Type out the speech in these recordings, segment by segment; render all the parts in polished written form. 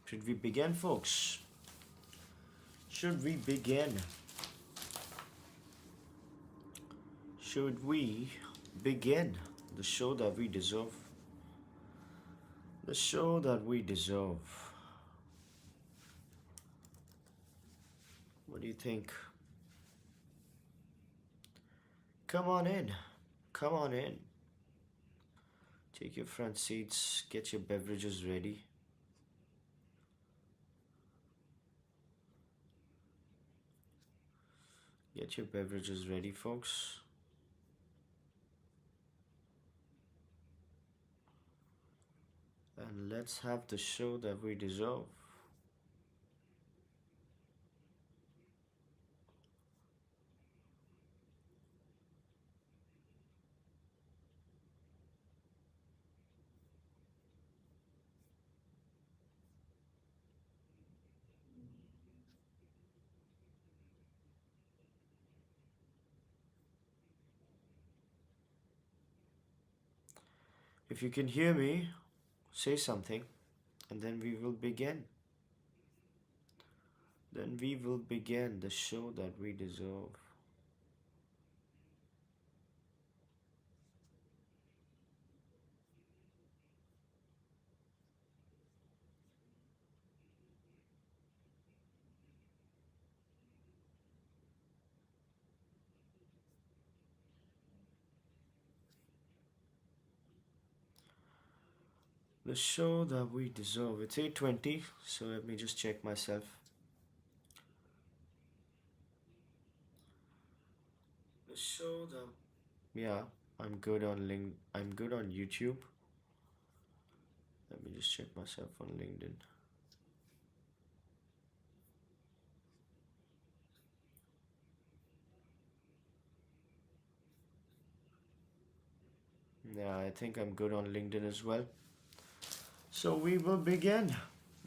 Should we begin, folks? Should we begin? Should we begin the show that we deserve? The show that we deserve. What do you think? Come on in. Come on in. Take your front seats. Get your beverages ready. Get your beverages ready, folks. And let's have the show that we deserve. If you can hear me, say something, and then we will begin. Then we will begin the show that we deserve. The show that we deserve. It's 8:20, so let me just check myself. The show that yeah, I'm good on I'm good on YouTube. Let me just check myself on LinkedIn. Yeah, I think I'm good on LinkedIn as well. So we will begin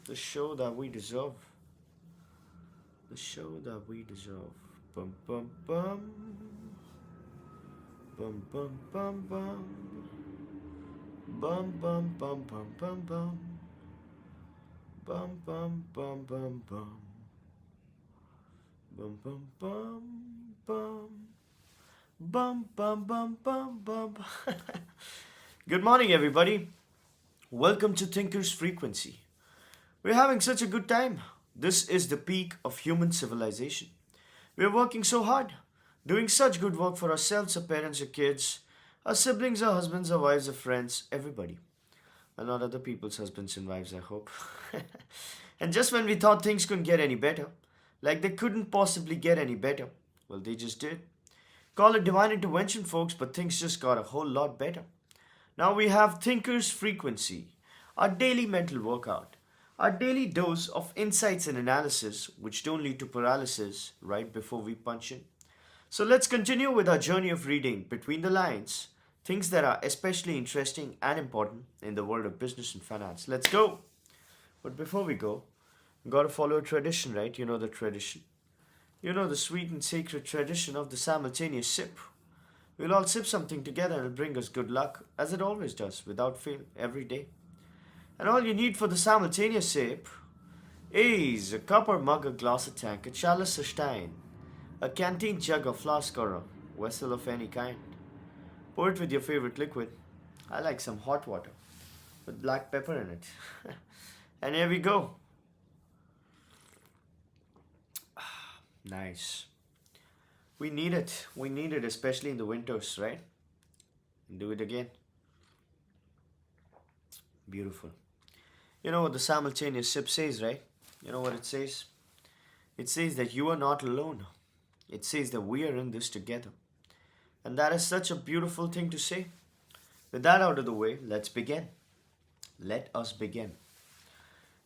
the show that we deserve. The show that we deserve. Bum bum bum. Bum bum bum bum. Bum bum bum bum bum bum. Bum bum bum bum bum. Bum bum bum bum. Bum bum bum bum bum. Good morning, everybody. Welcome to Thinker's Frequency. We're having such a good time. This is the peak of human civilization. We're working so hard, doing such good work for ourselves, our parents, our kids, our siblings, our husbands, our wives, our friends, everybody. And not other people's husbands and wives, I hope. And just when we thought things couldn't get any better, like they couldn't possibly get any better, well, they just did. Call it divine intervention, folks, but things just got a whole lot better. Now we have Thinker's Frequency, our daily mental workout, our daily dose of insights and analysis which don't lead to paralysis right before we punch in. So let's continue with our journey of reading between the lines, things that are especially interesting and important in the world of business and finance. Let's go! But before we go, we gotta follow a tradition, right? You know the tradition. You know the sweet and sacred tradition of the simultaneous sip. We'll all sip something together and it'll bring us good luck, as it always does, without fail, every day. And all you need for the simultaneous sip is a cup or mug, a glass, a tank, a chalice, a stein, a canteen jug, a flask, or a vessel of any kind. Pour it with your favorite liquid. I like some hot water with black pepper in it. And here we go. Nice. We need it. We need it, especially in the winters, right? Do it again. Beautiful. You know what the simultaneous sip says, right? You know what it says? It says that you are not alone. It says that we are in this together. And that is such a beautiful thing to say. With that out of the way, let's begin. Let us begin.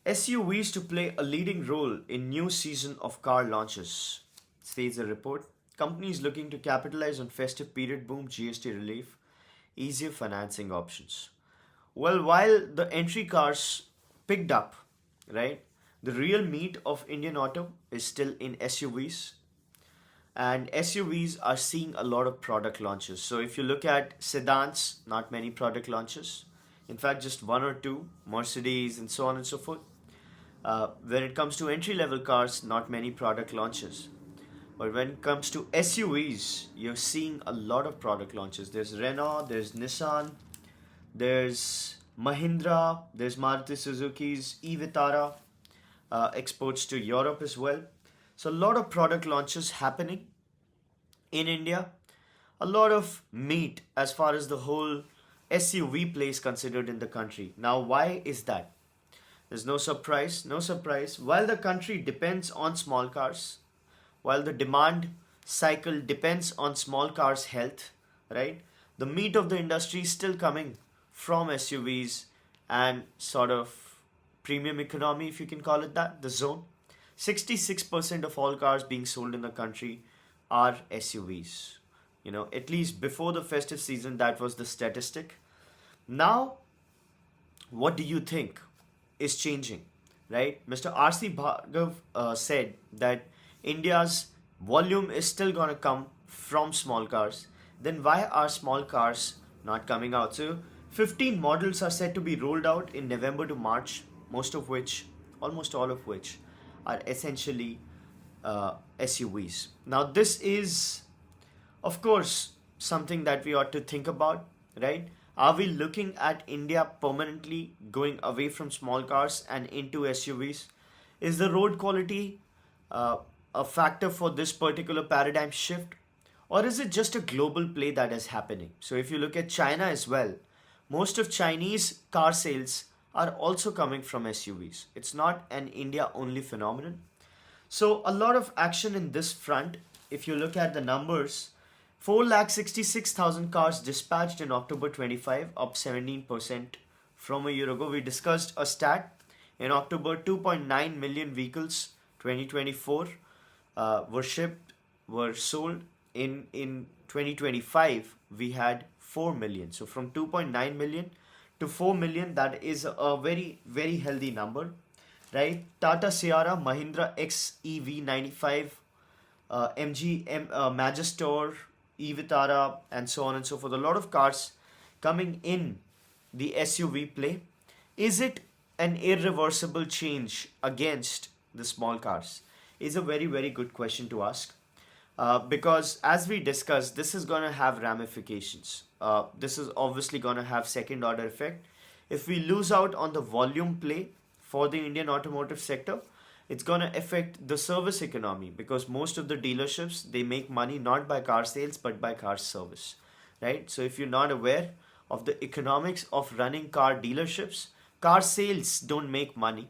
SUVs to play a leading role in new season of car launches, says the report. Companies looking to capitalize on festive period boom, GST relief, easier financing options. Well, while the entry cars picked up, right, the real meat of Indian auto is still in SUVs. And SUVs are seeing a lot of product launches. So if you look at sedans, not many product launches. In fact, just one or two, Mercedes and so on and so forth. When it comes to entry level cars, not many product launches. But when it comes to SUVs, you're seeing a lot of product launches. There's Renault, there's Nissan, there's Mahindra, there's Maruti Suzuki's e-Vitara, exports to Europe as well. So a lot of product launches happening in India. A lot of meat as far as the whole SUV play is considered in the country. Now, why is that? There's no surprise, no surprise. While the country depends on small cars, while the demand cycle depends on small cars' health, right? The meat of the industry is still coming from SUVs and sort of premium economy, if you can call it that, the zone. 66% of all cars being sold in the country are SUVs. At least before the festive season, that was the statistic. Now, what do you think is changing, right? Mr. R.C. Bhargav said that India's volume is still going to come from small cars. Then why are small cars not coming out? So 15 models are set to be rolled out in November to March, almost all of which are essentially SUVs. Now this is, of course, something that we ought to think about, right? Are we looking at India permanently going away from small cars and into SUVs? Is the road quality a factor for this particular paradigm shift? Or is it just a global play that is happening? So if you look at China as well, most of Chinese car sales are also coming from SUVs. It's not an India only phenomenon. So a lot of action in this front. If you look at the numbers, 4,66,000 cars dispatched in October 25, up 17% from a year ago. We discussed a stat. In October, 2.9 million vehicles 2024 were sold. In 2025, we had 4 million. So from 2.9 million to 4 million, that is a very, very healthy number, right? Tata Sierra, Mahindra XEV95, Magister, e-Vitara, and so on and so forth. A lot of cars coming in the SUV play. Is it an irreversible change against the small cars? Is a very, very good question to ask. Because as we discussed, this is going to have ramifications. This is obviously going to have second order effect. If we lose out on the volume play for the Indian automotive sector, it's going to affect the service economy, because most of the dealerships, they make money not by car sales but by car service, right? So if you're not aware of the economics of running car dealerships, car sales don't make money,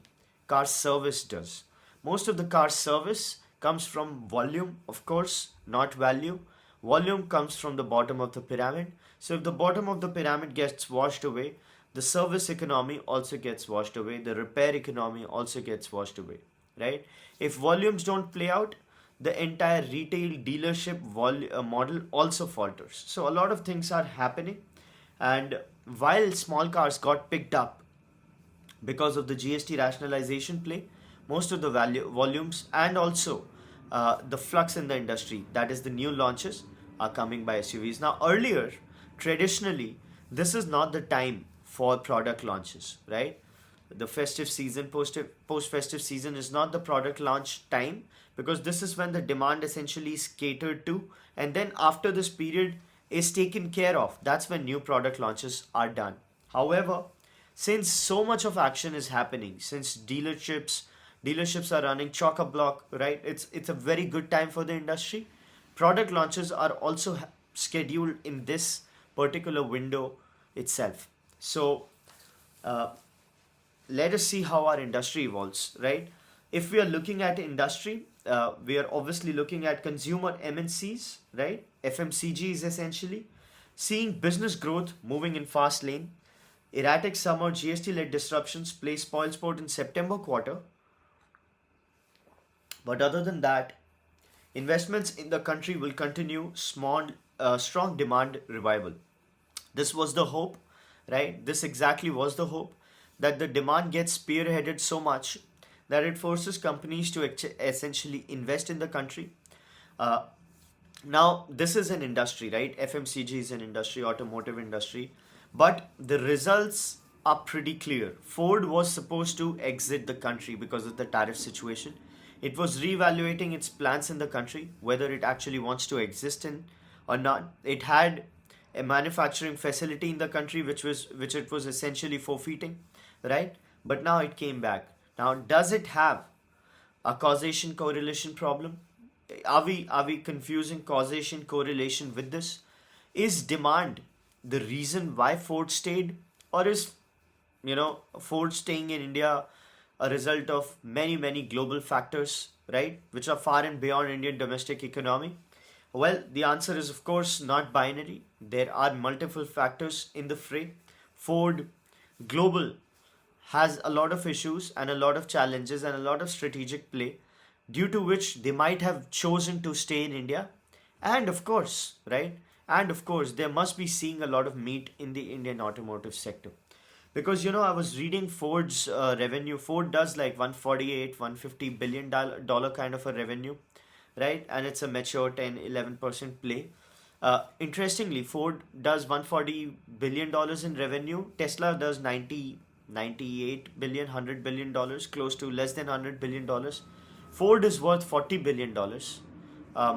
car service does. Most of the car service comes from volume, of course, not value. Volume comes from the bottom of the pyramid. So if the bottom of the pyramid gets washed away, the service economy also gets washed away, the repair economy also gets washed away, right? If volumes don't play out, the entire retail dealership model also falters. So a lot of things are happening. And while small cars got picked up because of the GST rationalization play, most of the volumes and also the flux in the industry, that is the new launches, are coming by SUVs. Now earlier, traditionally, this is not the time for product launches, right? The festive season, post-festive season is not the product launch time, because this is when the demand essentially is catered to, and then after this period is taken care of, that's when new product launches are done. However, since so much of action is happening, since dealerships are running chock-a-block, right? It's a very good time for the industry. Product launches are also scheduled in this particular window itself. So let us see how our industry evolves, right? If we are looking at industry, we are obviously looking at consumer MNCs, right? FMCGs essentially, seeing business growth moving in fast lane. Erratic summer GST-led disruptions play spoilsport in September quarter. But other than that, investments in the country will continue strong demand revival. This was the hope, right? This exactly was the hope, that the demand gets spearheaded so much that it forces companies to essentially invest in the country. Now, this is an industry, right? FMCG is an industry, automotive industry, but the results are pretty clear. Ford was supposed to exit the country because of the tariff situation. It was reevaluating its plans in the country, whether it actually wants to exist in or not. It had a manufacturing facility in the country which it was essentially forfeiting, right? But now it came back. Now, does it have a causation correlation problem? Are we confusing causation correlation with this? Is demand the reason why Ford stayed, or is Ford staying in India a result of many global factors, right, which are far and beyond Indian domestic economy? Well, the answer is of course not binary. There are multiple factors in the fray. Ford Global has a lot of issues and a lot of challenges and a lot of strategic play, due to which they might have chosen to stay in India. And of course, right? And of course, they must be seeing a lot of meat in the Indian automotive sector. Because I was reading Ford's revenue. Ford does like 148, 150 billion dollar kind of a revenue, right? And it's a mature 10-11% play. Interestingly, Ford does 140 billion dollars in revenue. Tesla does 98 billion, $100 billion, close to less than $100 billion. Ford is worth $40 billion,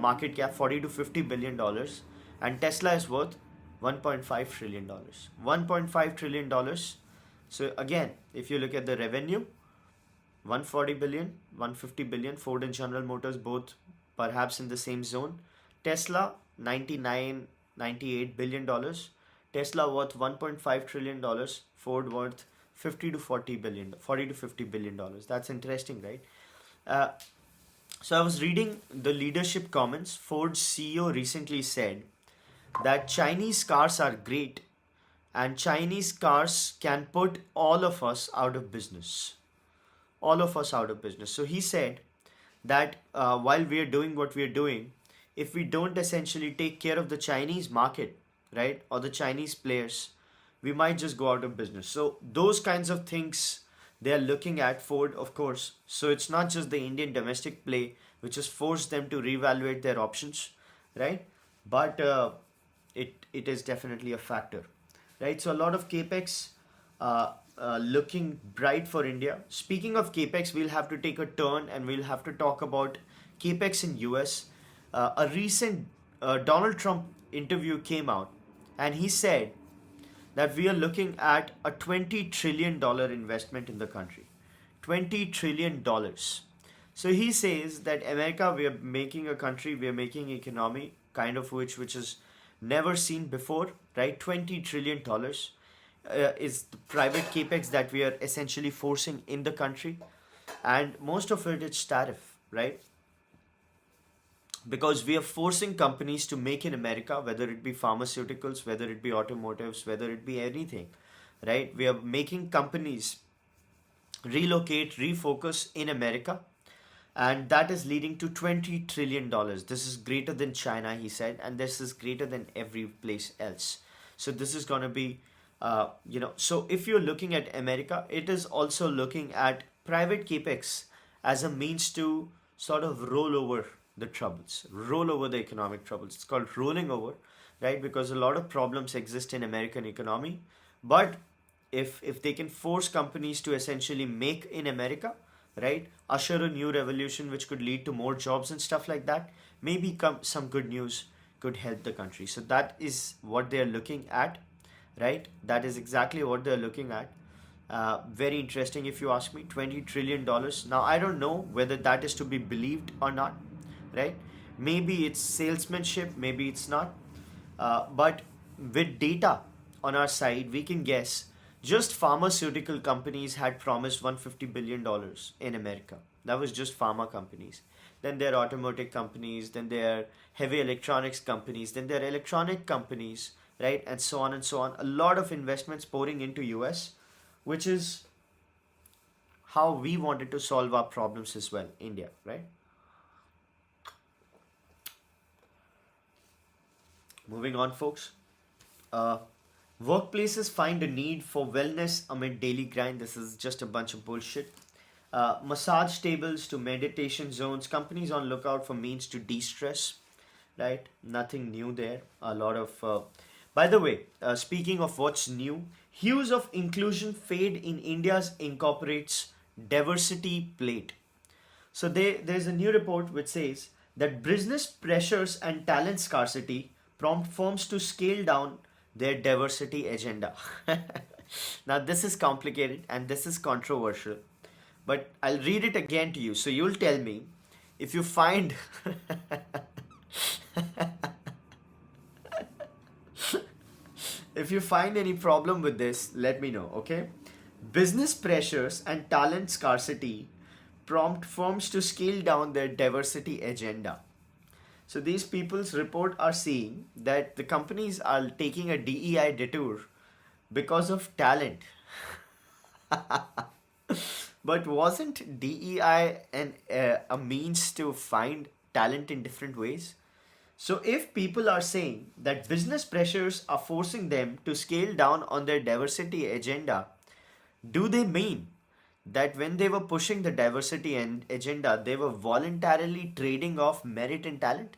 market cap $40 to $50 billion, and Tesla is worth $1.5 trillion. $1.5 trillion. So again, if you look at the revenue, 140 billion, 150 billion, Ford and General Motors both perhaps in the same zone. Tesla 99, $98 billion. Tesla worth $1.5 trillion. Ford worth 50 to 40 billion, 40 to 50 billion dollars. That's interesting, right? Uh, so I was reading the leadership comments. Ford's CEO recently said that Chinese cars are great and Chinese cars can put all of us out of business. All of us out of business. So he said that while we are doing what we are doing, if we don't essentially take care of the Chinese market, right, or the Chinese players, we might just go out of business. So those kinds of things they are looking at, Ford, of course. So it's not just the Indian domestic play which has forced them to reevaluate their options, right? But it is definitely a factor, right? So a lot of capex looking bright for India. Speaking of capex, we'll have to take a turn and we'll have to talk about capex in US. A recent Donald Trump interview came out, and he said that we are looking at a $20 trillion investment in the country. $20 trillion. So he says that America, we are making a country, we are making economy kind of which is never seen before, right? $20 trillion is the private capex that we are essentially forcing in the country, and most of it is tariff, right? Because we are forcing companies to make in America, whether it be pharmaceuticals, whether it be automotives, whether it be anything, right? We are making companies relocate, refocus in America, and that is leading to $20 trillion. This is greater than China, he said, and this is greater than every place else. So this is going to be, so if you're looking at America, it is also looking at private capex as a means to sort of roll over the troubles, roll over the economic troubles. It's called rolling over, right? Because a lot of problems exist in American economy, but if they can force companies to essentially make in America, right, usher a new revolution which could lead to more jobs and stuff like that, maybe some good news could help the country. So that is what they are looking at, right? That is exactly what they're looking at. Very interesting if you ask me. $20 trillion. Now I don't know whether that is to be believed or not, right? Maybe it's salesmanship, maybe it's not. But with data on our side, we can guess just pharmaceutical companies had promised $150 billion in America. That was just pharma companies. Then there are automotive companies, then there are heavy electronics companies, then there are electronic companies, right? And so on and so on. A lot of investments pouring into US, which is how we wanted to solve our problems as well, India, right? Moving on, folks. Workplaces find a need for wellness amid daily grind. This is just a bunch of bullshit. Massage tables to meditation zones. Companies on lookout for means to de-stress. Right? Nothing new there. A lot of. By the way, speaking of what's new, Hues of inclusion fade in India's incorporates diversity plate. So there's a new report which says that business pressures and talent scarcity prompt firms to scale down their diversity agenda. Now this is complicated and this is controversial, but I'll read it again to you. So you'll tell me if you find if you find any problem with this, let me know, okay? Business pressures and talent scarcity prompt firms to scale down their diversity agenda. So these people's report are saying that the companies are taking a DEI detour because of talent. But wasn't DEI a means to find talent in different ways? So if people are saying that business pressures are forcing them to scale down on their diversity agenda, do they mean that when they were pushing the diversity agenda, they were voluntarily trading off merit and talent?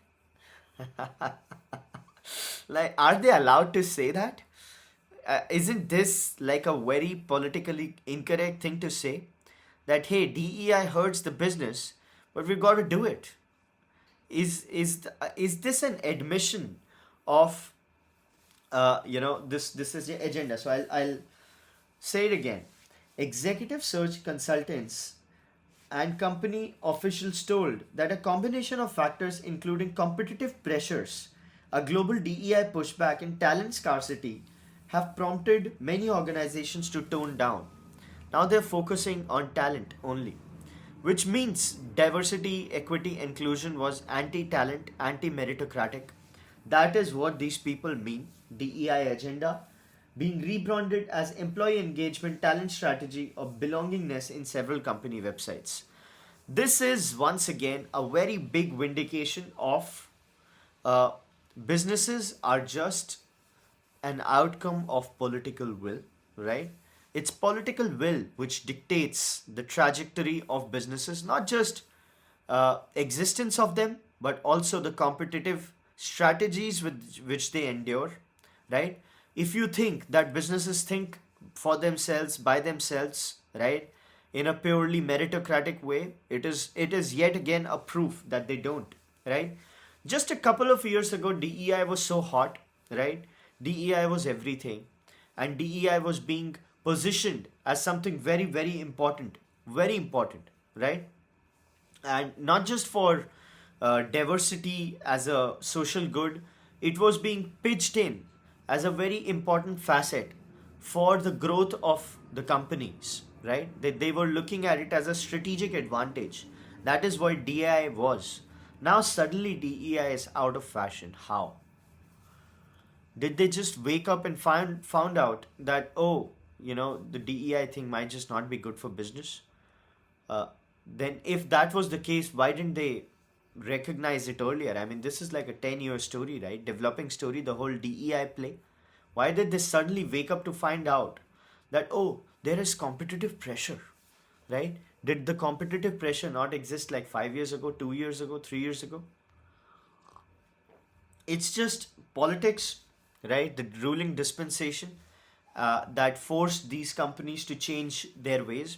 Like, are they allowed to say that? Isn't this like a very politically incorrect thing to say? That hey, DEI hurts the business, but we've got to do it. Is this an admission of this is the agenda? So I'll say it again. Executive search consultants and company officials told that a combination of factors including competitive pressures, a global DEI pushback and talent scarcity have prompted many organizations to tone down. Now they're focusing on talent only, which means diversity, equity, inclusion was anti-talent, anti-meritocratic. That is what these people mean. DEI agenda being rebranded as employee engagement, talent strategy, or belongingness in several company websites. This is once again a very big vindication of uh, businesses are just an outcome of political will, right? It's political will which dictates the trajectory of businesses, not just existence of them, but also the competitive strategies with which they endure, right? If you think that businesses think for themselves, by themselves, right, in a purely meritocratic way, it is yet again a proof that they don't, right? Just a couple of years ago, DEI was so hot, right? DEI was everything, and DEI was being positioned as something very, very important, right? And not just for diversity as a social good, it was being pitched in as a very important facet for the growth of the companies, right? They were looking at it as a strategic advantage. That is what DEI was. Now suddenly DEI is out of fashion. How? Did they just wake up and found out that, oh, the DEI thing might just not be good for business? Uh, then if that was the case, why didn't they recognize it earlier? I mean, this is like a 10-year story, right? Developing story, the whole DEI play. Why did they suddenly wake up to find out that, oh, there is competitive pressure, right? Did the competitive pressure not exist like 5 years ago, 2 years ago, 3 years ago? It's just politics, right? The ruling dispensation that forced these companies to change their ways.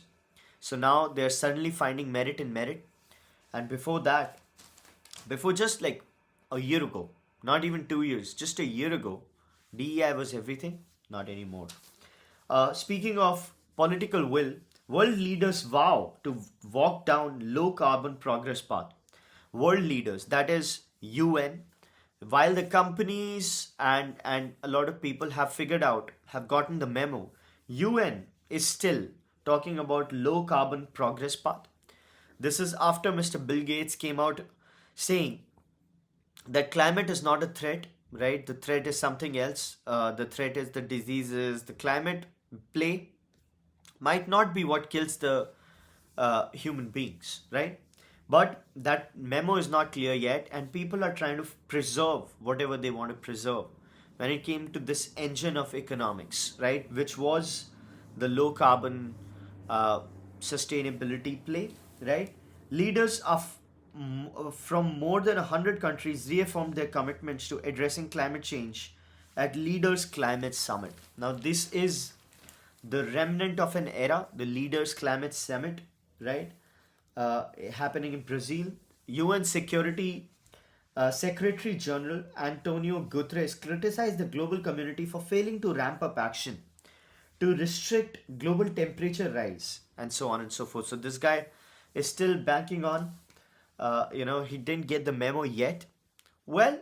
So now they're suddenly finding merit in merit. And before that, before just like a year ago, not even 2 years, just a year ago, DEI was everything, not anymore. Speaking of political will, world leaders vow to walk down low carbon progress path. World leaders, that is UN, while the companies and a lot of people have gotten the memo, UN is still talking about low carbon progress path. This is after Mr. Bill Gates came out saying that climate is not a threat, right? The threat is something else. The threat is the diseases. The climate play might not be what kills the human beings, right? But that memo is not clear yet, and people are trying to preserve whatever they want to preserve when it came to this engine of economics, right? Which was the low carbon uh, sustainability play, right? Leaders from more than 100 countries reaffirmed their commitments to addressing climate change at Leaders Climate Summit. Now, this is the remnant of an era, the Leaders Climate Summit, right? Happening in Brazil. UN Security Secretary General Antonio Guterres criticized the global community for failing to ramp up action to restrict global temperature rise and so on and so forth. So this guy is still banking on, he didn't get the memo yet. Well,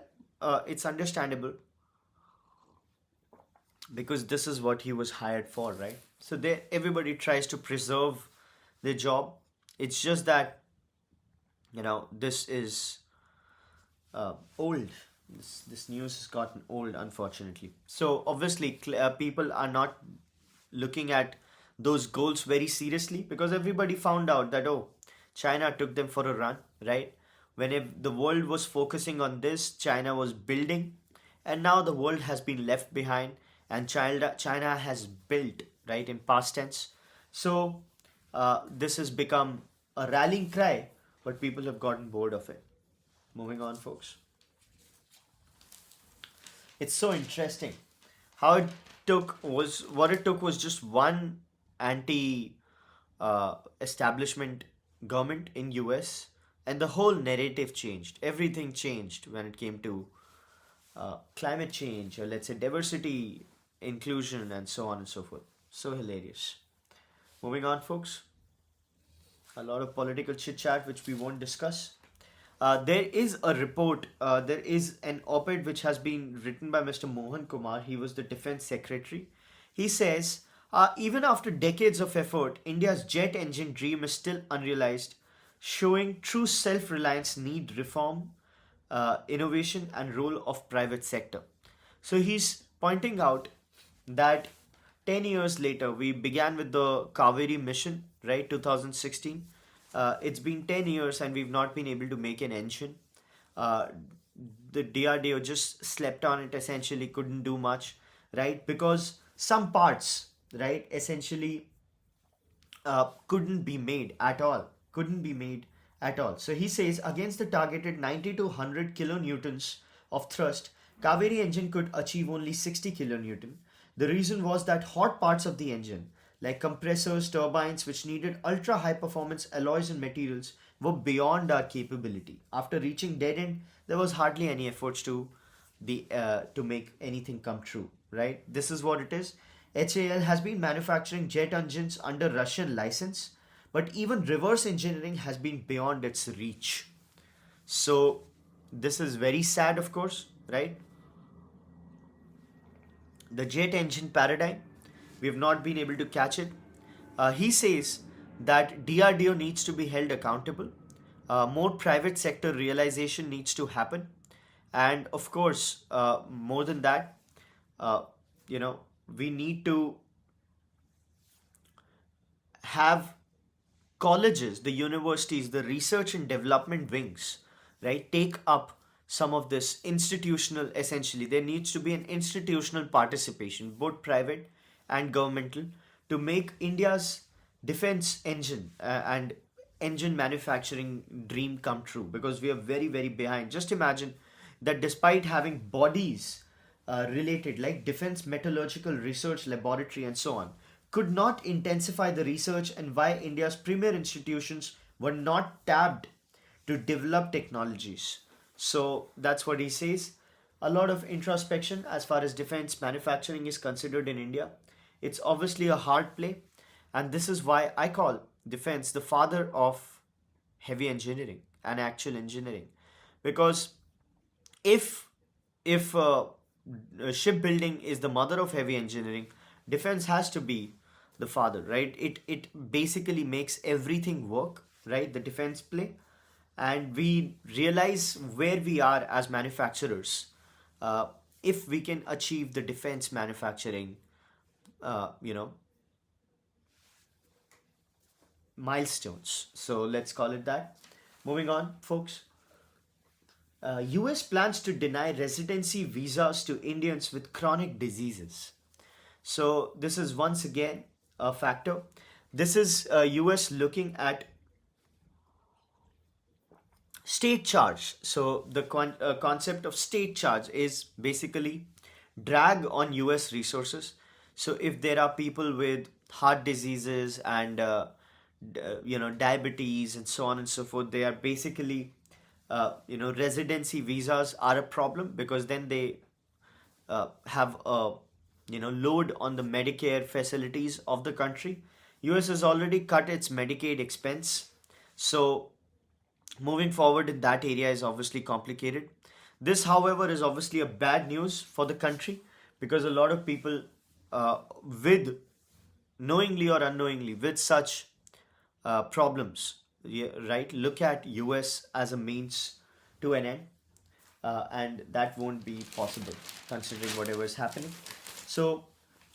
it's understandable because this is what he was hired for, right? So everybody tries to preserve their job. It's just that this is old. This news has gotten old, unfortunately. So obviously, people are not looking at those goals very seriously because everybody found out that, oh, China took them for a run, right? When the world was focusing on this, China was building, and now the world has been left behind, and China has built, right, in past tense. So this has become a rallying cry, but people have gotten bored of it. Moving on, folks. It's so interesting how what it took was just one anti establishment government in US, and the whole narrative changed. Everything changed when it came to climate change, or let's say diversity, inclusion, and so on and so forth. So hilarious. Moving on, folks. A lot of political chit chat which we won't discuss. There is a report, there is an op-ed which has been written by Mr. Mohan Kumar. He was the defense secretary. He says, even after decades of effort, India's jet engine dream is still unrealized, showing true self-reliance need reform, innovation, and role of private sector. So he's pointing out that 10 years later, we began with the Kaveri mission, right, 2016. It's been 10 years and we've not been able to make an engine. The DRDO just slept on it, essentially couldn't do much, right? Because some parts, right, essentially couldn't be made at all. Couldn't be made at all. So he says against the targeted 90 to 100 kilonewtons of thrust, Kaveri engine could achieve only 60 kilonewton. The reason was that hot parts of the engine, like compressors, turbines, which needed ultra high performance alloys and materials, were beyond our capability. After reaching dead end, there was hardly any efforts to make anything come true. Right? This is what it is. HAL has been manufacturing jet engines under Russian license, but even reverse engineering has been beyond its reach. So this is very sad, of course, right? The jet engine paradigm, we have not been able to catch it. He says that DRDO needs to be held accountable. More private sector realization needs to happen. And of course, more than that, we need to have colleges, the universities, the research and development wings, right, take up some of this institutional, essentially. There needs to be an institutional participation, both private and governmental, to make India's defense engine and engine manufacturing dream come true, because we are very, very behind. Just imagine that despite having bodies related like Defense Metallurgical Research Laboratory and so on, could not intensify the research, and why India's premier institutions were not tapped to develop technologies. So that's what he says. A lot of introspection as far as defense manufacturing is considered in India. It's obviously a hard play, and this is why I call defense the father of heavy engineering and actual engineering. Because if shipbuilding is the mother of heavy engineering, defense has to be the father, right? It basically makes everything work, right? The defense play, and we realize where we are as manufacturers if we can achieve the defense manufacturing, you know, milestones. So let's call it that. Moving on, folks. US plans to deny residency visas to Indians with chronic diseases. So this is once again a factor. This is US looking at state charge. So the concept of state charge is basically drag on US resources. So if there are people with heart diseases and diabetes and so on and so forth, they are basically residency visas are a problem, because then they have a load on the Medicare facilities of the country. US has already cut its Medicaid expense, so moving forward in that area is obviously complicated. This, however, is obviously a bad news for the country, because a lot of people, with knowingly or unknowingly, with such problems, yeah, right, look at US as a means to an end, and that won't be possible considering whatever is happening. So,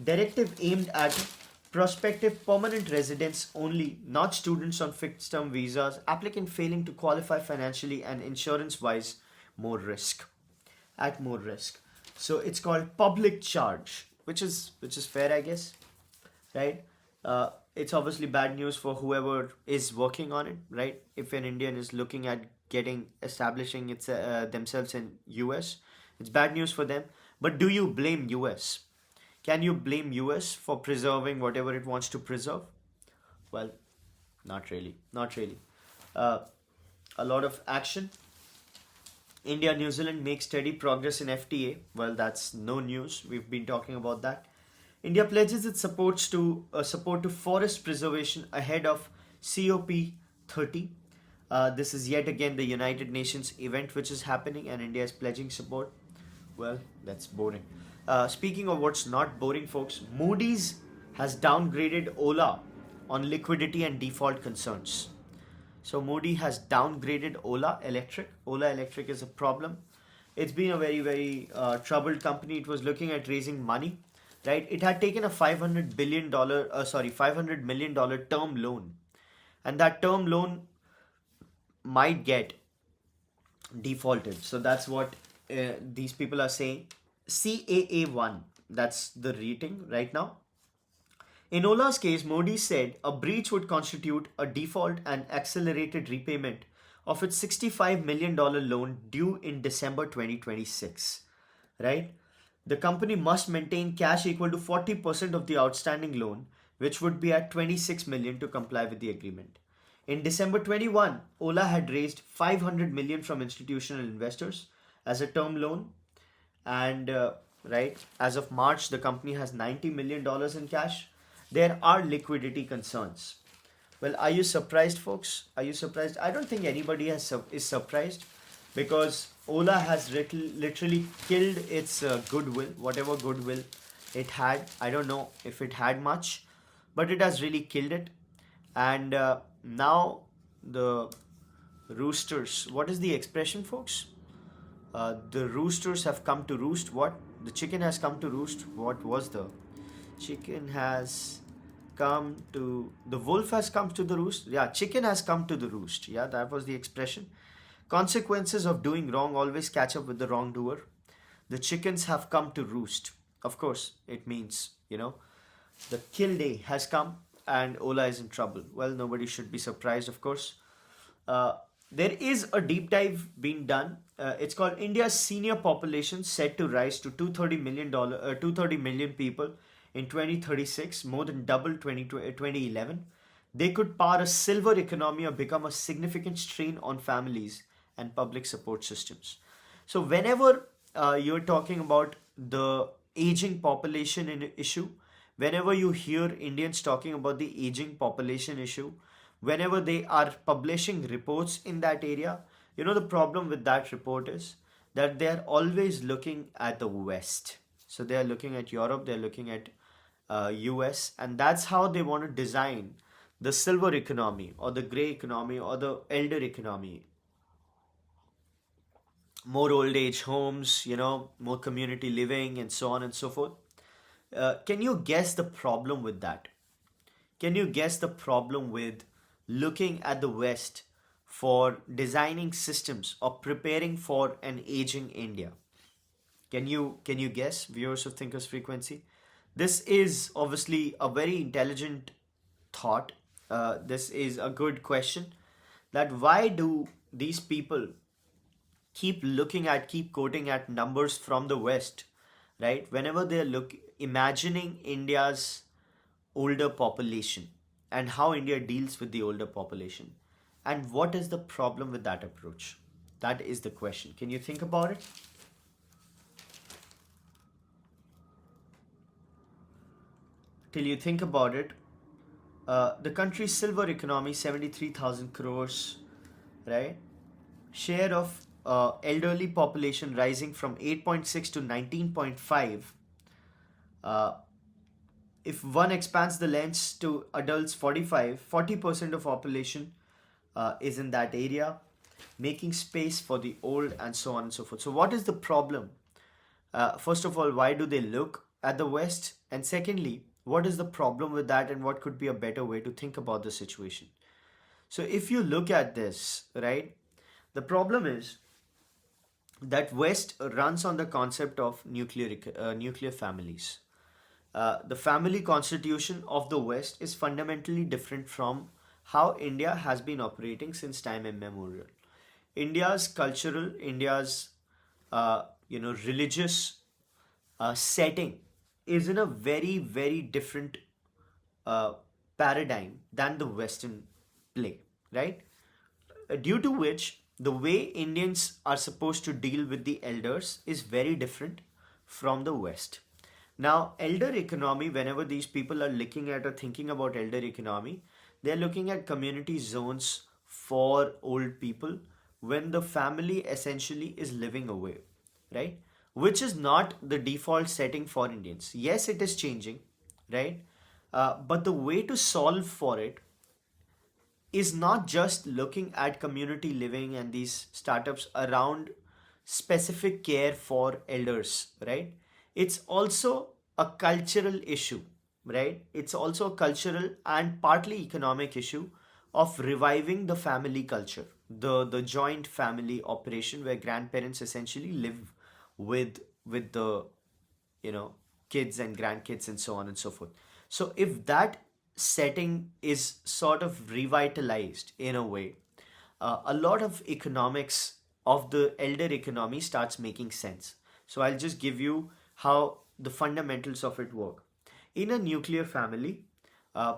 directive aimed at prospective permanent residents only, not students on fixed term visas, applicant failing to qualify financially and insurance wise, more risk, at more risk. So it's called public charge, which is fair, I guess, right? It's obviously bad news for whoever is working on it, right? If an Indian is looking at establishing themselves in US, it's bad news for them. But do you blame US? Can you blame US for preserving whatever it wants to preserve? Well, not really, not really. Uh, a lot of action. India, New Zealand make steady progress in FTA. Well, that's no news. We've been talking about that. India pledges its support to forest preservation ahead of COP30. This is yet again the United Nations event which is happening, and India is pledging support. Well, that's boring. Speaking of what's not boring, folks, Moody's has downgraded Ola on liquidity and default concerns. So Moody has downgraded Ola Electric. Ola Electric is a problem. It's been a very, very troubled company. It was looking at raising money, right? It had taken a $500 million term loan, and that term loan might get defaulted. So that's what these people are saying. CAA1, that's the rating right now. In Ola's case, Modi said a breach would constitute a default and accelerated repayment of its $65 million loan due in December 2026. Right? The company must maintain cash equal to 40% of the outstanding loan, which would be at 26 million to comply with the agreement. In December 21, Ola had raised 500 million from institutional investors as a term loan, and right, as of March, the company has $90 million in cash. There are liquidity concerns. Well, are you surprised, folks? Are you surprised? I don't think anybody is surprised, because Ola has literally killed its goodwill, whatever goodwill it had. I don't know if it had much, but it has really killed it. And now the roosters, what is the expression, folks? The roosters have come to roost. What? The chicken has come to roost. What was the chicken has come to the wolf has come to the roost? Yeah, chicken has come to the roost. Yeah, that was the expression. Consequences of doing wrong always catch up with the wrongdoer. The chickens have come to roost. Of course, it means, the kill day has come and Ola is in trouble. Well, nobody should be surprised, of course. There is a deep dive being done. It's called India's senior population set to rise to 230 million people in 2036, more than double 2011. They could power a silver economy or become a significant strain on families and public support systems. So whenever you're talking about the aging population issue, whenever you hear Indians talking about the aging population issue, whenever they are publishing reports in that area, the problem with that report is that they are always looking at the West. So they are looking at Europe, they're looking at US, and that's how they want to design the silver economy or the gray economy or the elder economy. More old age homes, more community living, and so on and so forth. Can you guess the problem with that? Can you guess the problem with looking at the West for designing systems or preparing for an aging India? Can you guess, viewers of Thinkers Frequency? This is obviously a very intelligent thought. This is a good question. That why do these people keep quoting at numbers from the West, right? Whenever they look, imagining India's older population and how India deals with the older population. And what is the problem with that approach? That is the question. Can you think about it? Till you think about it, the country's silver economy, 73,000 crores, right? Share of elderly population rising from 8.6 to 19.5. Uh, if one expands the lens to adults 45, 40% of population is in that area, making space for the old and so on and so forth. So, what is the problem? First of all, why do they look at the West? And secondly, what is the problem with that, and what could be a better way to think about the situation? So, if you look at this, right, the problem is that West runs on the concept of nuclear families. The family constitution of the West is fundamentally different from how India has been operating since time immemorial. India's religious setting is in a very very different uh, paradigm than the Western play, right? Due to which the way Indians are supposed to deal with the elders is very different from the West. Now, elder economy, whenever these people are looking at or thinking about elder economy, they're looking at community zones for old people when the family essentially is living away, right? Which is not the default setting for Indians. Yes, it is changing, right? But the way to solve for it is not just looking at community living and these startups around specific care for elders, right? It's also a cultural issue, right? It's also a cultural and partly economic issue of reviving the family culture, the joint family operation where grandparents essentially live with the you know kids and grandkids and so on and so forth. So if that setting is sort of revitalized in a way, a lot of economics of the elder economy starts making sense. So I'll just give you how the fundamentals of it work. In a nuclear family,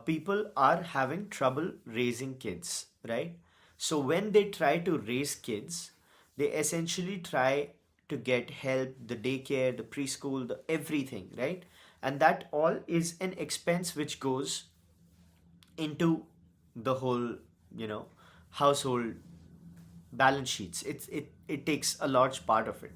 people are having trouble raising kids, right? So when they try to raise kids, they essentially try to get help, the daycare, the preschool, the everything, right? And that all is an expense which goes into the whole, you know, household balance sheets. It takes a large part of it,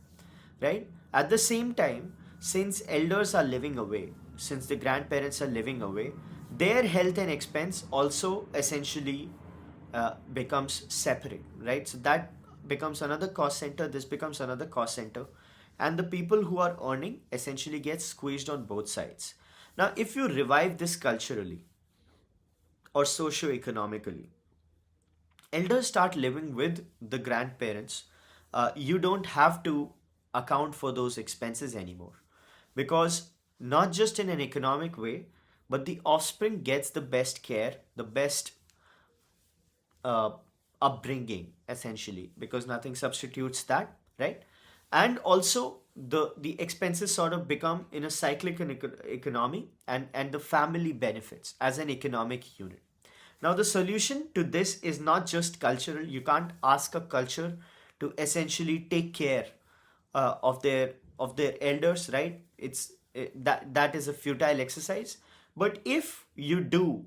right? At the same time, since elders are living away, since the grandparents are living away, their health and expense also essentially becomes separate, right? So that becomes another cost center, this becomes another cost center, and the people who are earning essentially get squeezed on both sides. Now if you revive this culturally or socio-economically, elders start living with the grandparents. You don't have to account for those expenses anymore, because not just in an economic way, but the offspring gets the best care, the best uh, upbringing essentially, because nothing substitutes that, right? And also the expenses sort of become in a cyclic economy, and the family benefits as an economic unit. Now the solution to this is not just cultural. You can't ask a culture to essentially take care of their elders, right? That is a futile exercise. But if you do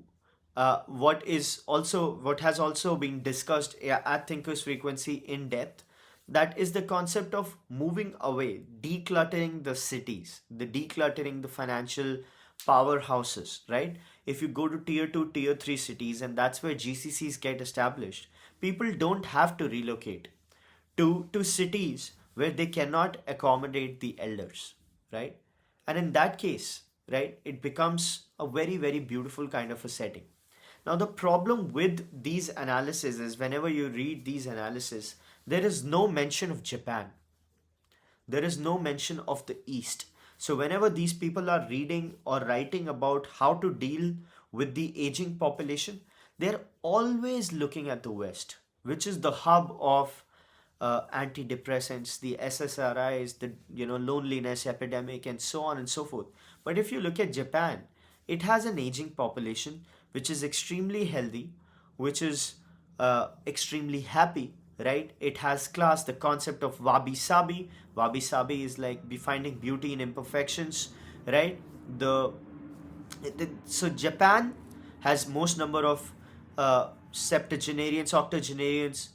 what has also been discussed at Thinkers Frequency in depth, that is the concept of moving away, decluttering the cities, the decluttering the financial powerhouses, right? If you go to tier 2, tier 3 cities, and that's where GCCs get established, people don't have to relocate to cities where they cannot accommodate the elders, right? And in that case, right, it becomes a very very beautiful kind of a setting. Now the problem with these analyses is, whenever you read these analyses, there is no mention of Japan, there is no mention of the East. So whenever these people are reading or writing about how to deal with the aging population, they're always looking at the West, which is the hub of antidepressants, the SSRIs, the loneliness epidemic, and so on and so forth. But if you look at Japan, it has an aging population which is extremely healthy, which is extremely happy, right? It has class, the concept of wabi sabi. Wabi sabi is like be finding beauty in imperfections, right? The so Japan has most number of septuagenarians, octogenarians,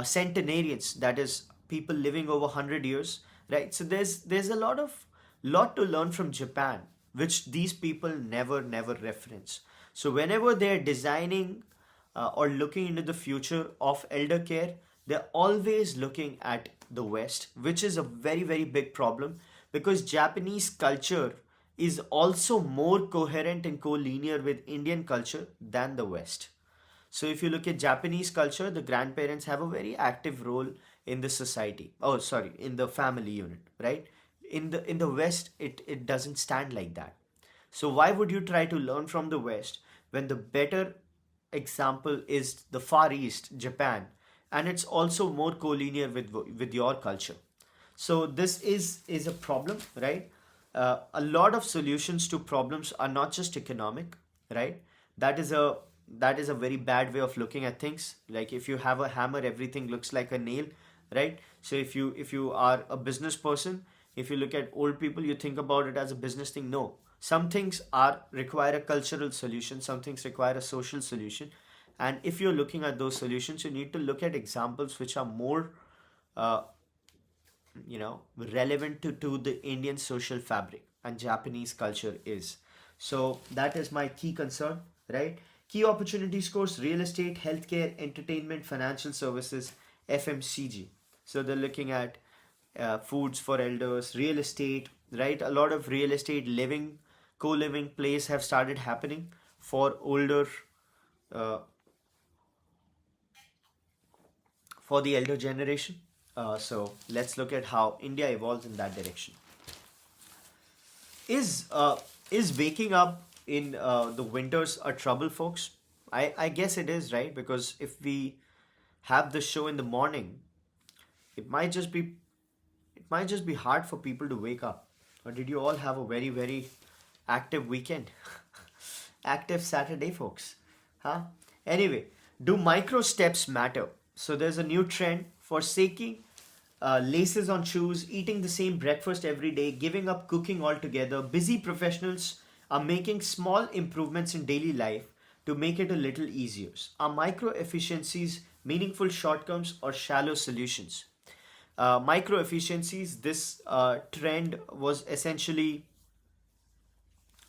centenarians. That is people living over 100 years, right? So there's a lot to learn from Japan, which these people never reference. So whenever they're designing or looking into the future of elder care, they're always looking at the West, which is a very big problem because Japanese culture is also more coherent and co-linear with Indian culture than the West. So if you look at Japanese culture, the grandparents have a very active role in the society. Oh, sorry, in the family unit, right? In the West, it doesn't stand like that. So why would you try to learn from the West when the better example is the Far East, Japan, and it's also more collinear with your culture. So this is a problem, right? A lot of solutions to problems are not just economic, right? That is a that is a very bad way of looking at things. Like if you have a hammer, everything looks like a nail, right? So if you are a business person, if you look at old people, you think about it as a business thing. No, some things are require a cultural solution, some things require a social solution, and if you're looking at those solutions, you need to look at examples which are more uh, relevant to the Indian social fabric, and Japanese culture is. So that is my key concern, right? Key opportunity scores: real estate, healthcare, entertainment, financial services, FMCG. So they're looking at foods for elders, real estate, right? A lot of real estate living, co-living plays have started happening for older, uh, for the elder generation. So let's look at how India evolves in that direction. Is waking up in the winters a trouble, folks? I guess it is, right? Because if we have the show in the morning, it might just be it might just be hard for people to wake up. Or did you all have a very active weekend? Active Saturday, folks. Huh? Anyway, do micro steps matter? So there's a new trend: forsaking laces on shoes, eating the same breakfast every day, giving up cooking altogether. Busy professionals are making small improvements in daily life to make it a little easier. Are micro efficiencies meaningful shortcomes or shallow solutions? Micro efficiencies, this trend was essentially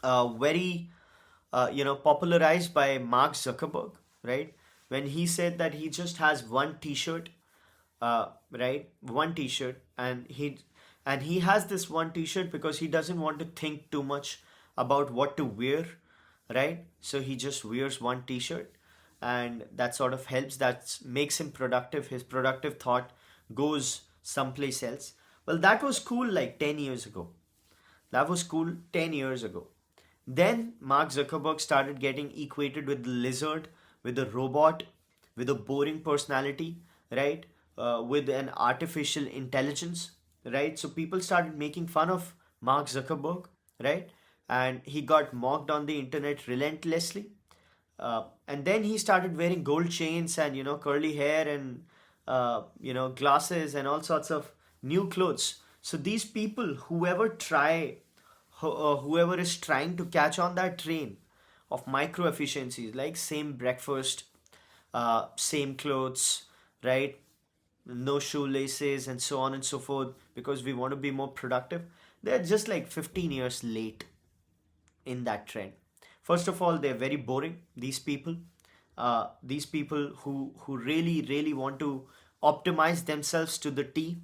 very popularized by Mark Zuckerberg, right? When he said that he just has one T-shirt, right, one T-shirt, and he has this one T-shirt because he doesn't want to think too much about what to wear, right? So he just wears one T-shirt, and that sort of helps. That makes him productive. His productive thought goes someplace else. Well, that was cool like 10 years ago. That was cool 10 years ago. Then Mark Zuckerberg started getting equated with the lizard, with a robot, with a boring personality, right? With an artificial intelligence, right? So people started making fun of Mark Zuckerberg, right? And he got mocked on the internet relentlessly. And then he started wearing gold chains and curly hair and glasses and all sorts of new clothes. So these people, whoever is trying to catch on that train of micro efficiencies, like same breakfast, same clothes, right? No shoelaces and so on and so forth, because we want to be more productive. They're just like 15 years late in that trend. First of all, they're very boring. These people who really want to optimize themselves to the T,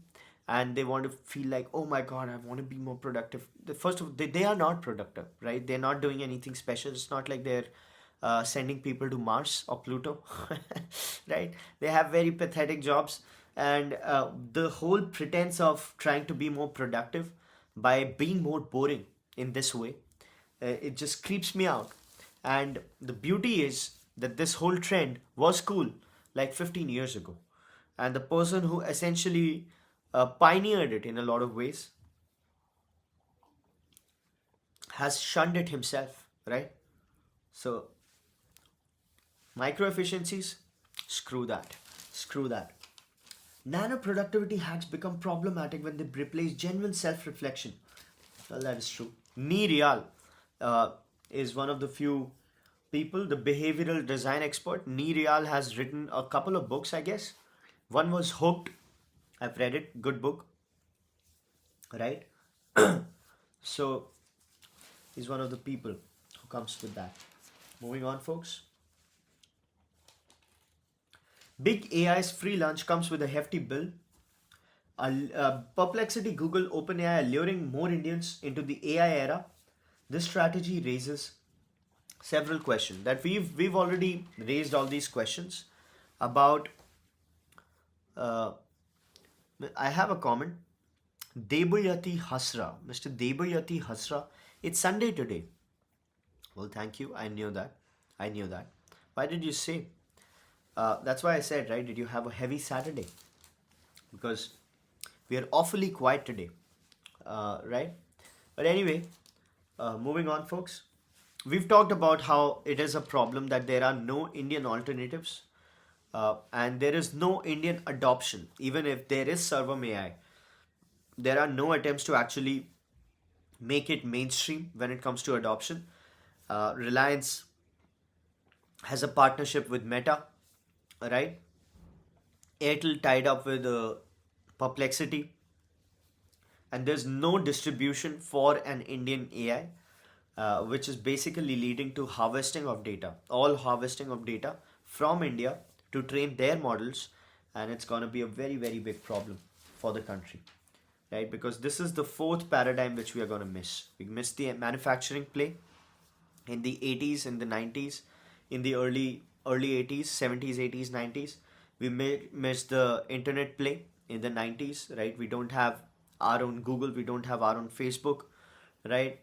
and they want to feel like, oh my god, I want to be more productive. First of all, they are not productive, right? They're not doing anything special. It's not like they're sending people to Mars or Pluto, right? They have very pathetic jobs, and the whole pretense of trying to be more productive by being more boring in this way, it just creeps me out. And the beauty is that this whole trend was cool like 15 years ago. And the person who essentially pioneered it in a lot of ways has shunned it himself, right? So micro efficiencies, screw that. Screw that. Nano productivity hacks become problematic when they replace genuine self reflection. Well, that is true. Ni uh, is one of the few people, the behavioral design expert. Ni has written a couple of books, I guess. One was Hooked. I've read it. Good book, right? So he's one of the people who comes with that. Moving on, folks. Big AI's free lunch comes with a hefty bill. Perplexity, Google, OpenAI luring more Indians into the AI era. This strategy raises several questions that we've already raised all these questions about. Uh, I have a comment. Debayati Hasra, Mr. Debayati Hasra. It's Sunday today. Well, thank you. I knew that. I knew that. Why did you say? That's why I said, right? Did you have a heavy Saturday? Because we are awfully quiet today, right? But anyway, moving on, folks. We've talked about how it is a problem that there are no Indian alternatives, and there is no Indian adoption. Even if there is server AI, there are no attempts to actually make it mainstream when it comes to adoption. Reliance has a partnership with Meta, right? Airtel tied up with Perplexity, and there's no distribution for an Indian AI, which is basically leading to harvesting of data, all harvesting of data from India to train their models, and it's going to be a very, very big problem for the country, right? Because this is the fourth paradigm which we are going to miss. We missed the manufacturing play in the 80s, in the 90s, in the early 80s, 70s, 80s, 90s. We missed the internet play in the 90s, right? We don't have our own Google, we don't have our own Facebook, right?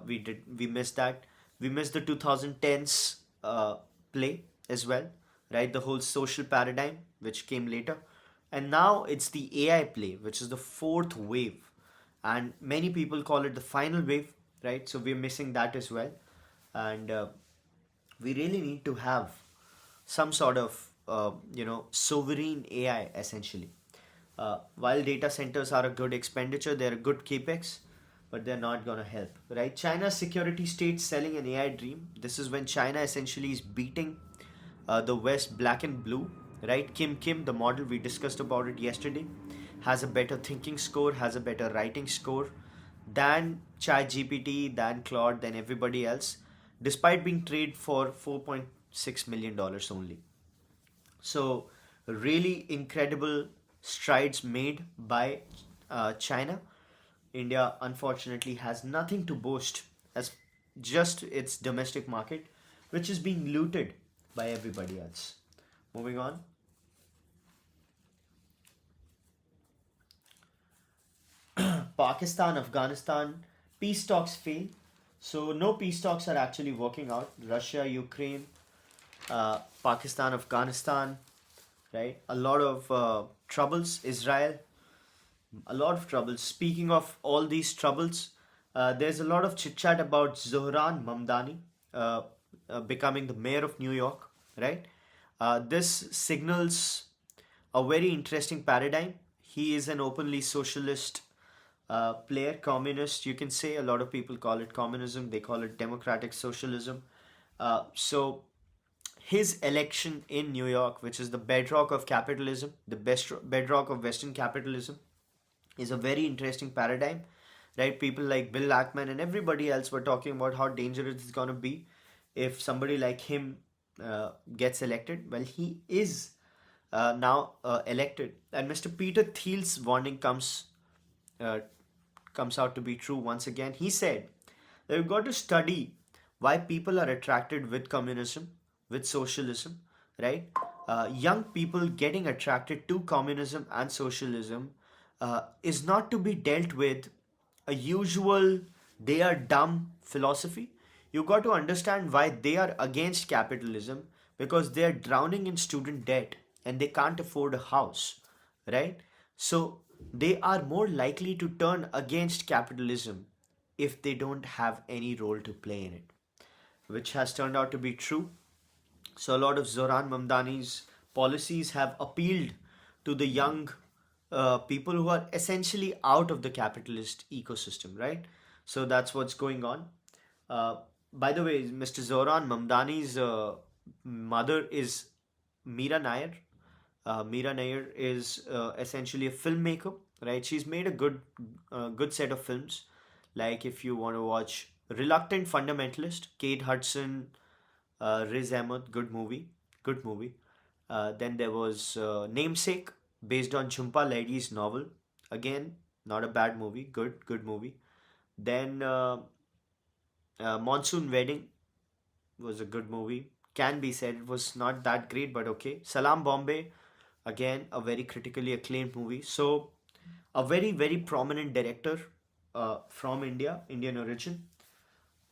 We missed that. We missed the 2010s play as well, right? The whole social paradigm which came later, and now it's the AI play, which is the fourth wave, and many people call it the final wave, right? So we're missing that as well, and we really need to have some sort of sovereign AI essentially. While data centers are a good expenditure, they're a good capex, but they're not gonna help, right? China's security state selling an AI dream. This is when China essentially is beating the West black and blue, right? Kim, the model we discussed about it yesterday, has a better thinking score, has a better writing score than ChatGPT, than Claude, than everybody else, despite being traded for $4.6 million only. So, really incredible strides made by China. India, unfortunately, has nothing to boast as just its domestic market, which is being looted by everybody else. Moving on. Pakistan, Afghanistan, peace talks fail. So, no peace talks are actually working out. Russia, Ukraine, Pakistan, Afghanistan, right? A lot of troubles. Israel, a lot of troubles. Speaking of all these troubles, there's a lot of chit chat about Zoran Mamdani becoming the mayor of New York, right? This signals a very interesting paradigm. He is an openly socialist player, communist, you can say. A lot of people call it communism, they call it democratic socialism. So his election in New York, which is the bedrock of capitalism, the best bedrock of Western capitalism, is a very interesting paradigm, right? People like Bill Ackman and everybody else were talking about how dangerous it's going to be if somebody like him gets elected. Well, he is now elected, and Mr. Peter Thiel's warning uh, comes out to be true once again. He said that we've got to study why people are attracted with communism, with socialism, right? Young people getting attracted to communism and socialism is not to be dealt with a usual they are dumb philosophy. You got to understand why they are against capitalism, because they are drowning in student debt and they can't afford a house, right? So they are more likely to turn against capitalism if they don't have any role to play in it, which has turned out to be true. So a lot of Zoran Mamdani's policies have appealed to the young people who are essentially out of the capitalist ecosystem, right? So that's what's going on. Uh, by the way, Mr. Zoran Mamdani's mother is Mira Nair. Mira Nair is essentially a filmmaker, right? She's made a good set of films. Like if you want to watch Reluctant Fundamentalist, Kate Hudson, Riz Ahmed, good movie. Then there was Namesake, based on Chumpa Lady's novel. Again, not a bad movie, good movie. Then Monsoon Wedding was a good movie. Can be said it was not that great, but okay. Salam Bombay, again a very critically acclaimed movie. So a very prominent director from India, Indian origin.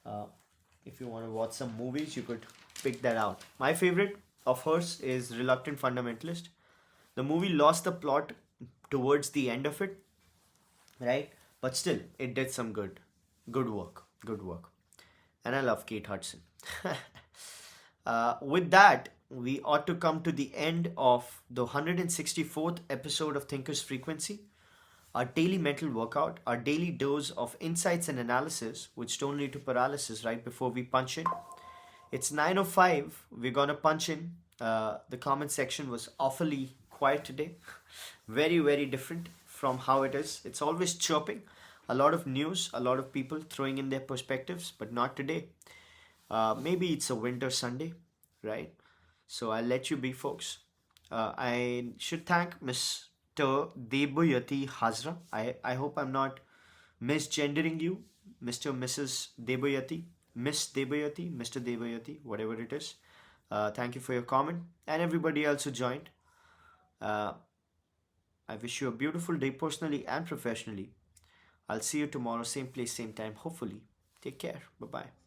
Uh, if you want to watch some movies, you could pick that out. My favorite of hers is Reluctant Fundamentalist. The movie lost the plot towards the end of it, right? But still, it did some good work. And I love Kate Hudson. With that, we ought to come to the end of the 164th episode of Thinker's Frequency, our daily mental workout, our daily dose of insights and analysis, which don't lead to paralysis right before we punch in. It's 9:05. We're gonna punch in. The comment section was awfully quiet today. Very different from how it is. It's always chirping. A lot of news, a lot of people throwing in their perspectives, but not today. Maybe it's a winter Sunday, right? So I'll let you be, folks. I should thank Mr. Deboyati Hazra. I hope I'm not misgendering you, Mr. Mrs. Deboyati, Miss Deboyati, Mr. Deboyati, whatever it is. Thank you for your comment, and everybody else who joined. Uh, I wish you a beautiful day personally and professionally. I'll see you tomorrow, same place, same time, hopefully. Take care. Bye bye.